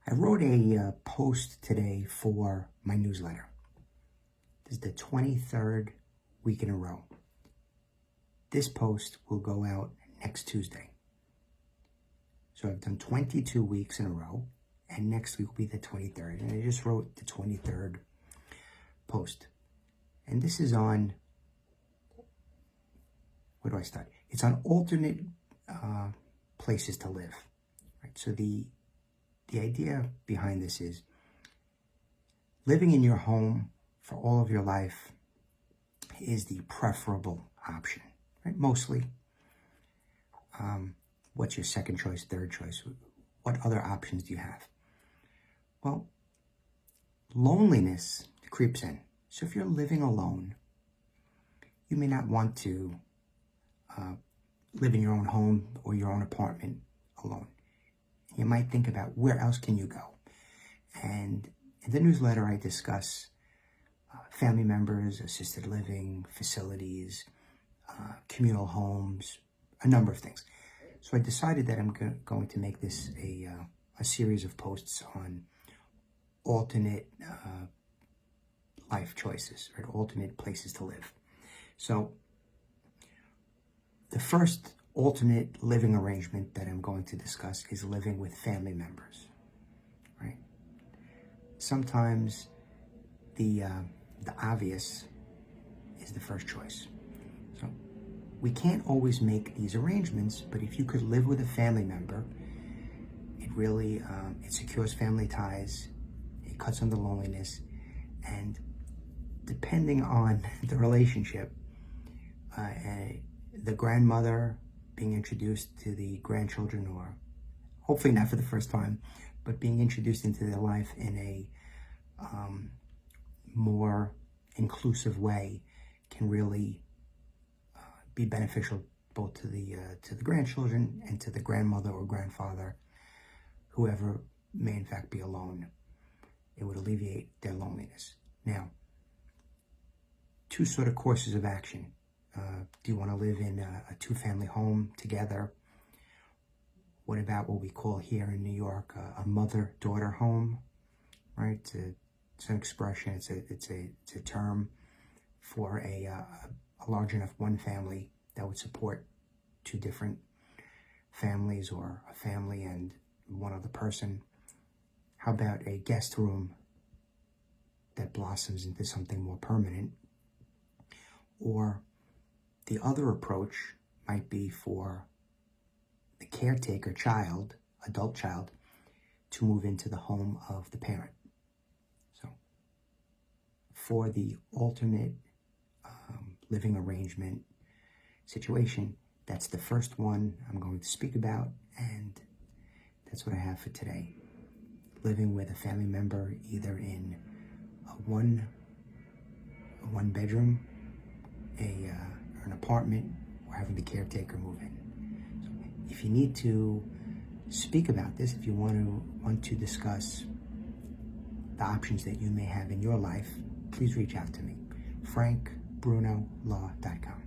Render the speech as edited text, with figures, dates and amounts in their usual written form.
I wrote a post today for my newsletter. This is the 23rd week in a row. This post will go out next Tuesday. So I've done 22 weeks in a row, and next week will be the 23rd. And I just wrote the 23rd post. And this is on, where do I start? It's on alternate places to live. Right? So the idea behind this is living in your home for all of your life is the preferable option, right? Mostly. What's your second choice, third choice? What other options do you have? Well, loneliness creeps in. So if you're living alone, you may not want to live in your own home or your own apartment alone. You might think about where else can you go? And in the newsletter, I discuss family members, assisted living facilities, communal homes, a number of things. So I decided that I'm going to make this a series of posts on alternate life choices, right? Alternate places to live. So the first alternate living arrangement that I'm going to discuss is living with family members, right? Sometimes the obvious is the first choice. So we can't always make these arrangements, but if you could live with a family member, it really, it secures family ties, it cuts on the loneliness, and depending on the relationship, the grandmother being introduced to the grandchildren, or hopefully not for the first time, but being introduced into their life in a more inclusive way can really be beneficial both to the grandchildren and to the grandmother or grandfather, whoever may in fact be alone. It would alleviate their loneliness. Now, two sort of courses of action. Do you want to live in a two-family home together? What about what we call here in New York a mother-daughter home, right? It's an expression. It's a term for a large enough one family that would support two different families, or a family and one other person. How about a guest room that blossoms into something more permanent? Or the other approach might be for the caretaker child, adult child, to move into the home of the parent. So for the alternate living arrangement situation, that's the first one I'm going to speak about, and that's what I have for today. Living with a family member, either in a one bedroom, an apartment, or having the caretaker move in. So if you need to speak about this, if you want to discuss the options that you may have in your life, please reach out to me. FrankBrunoLaw.com.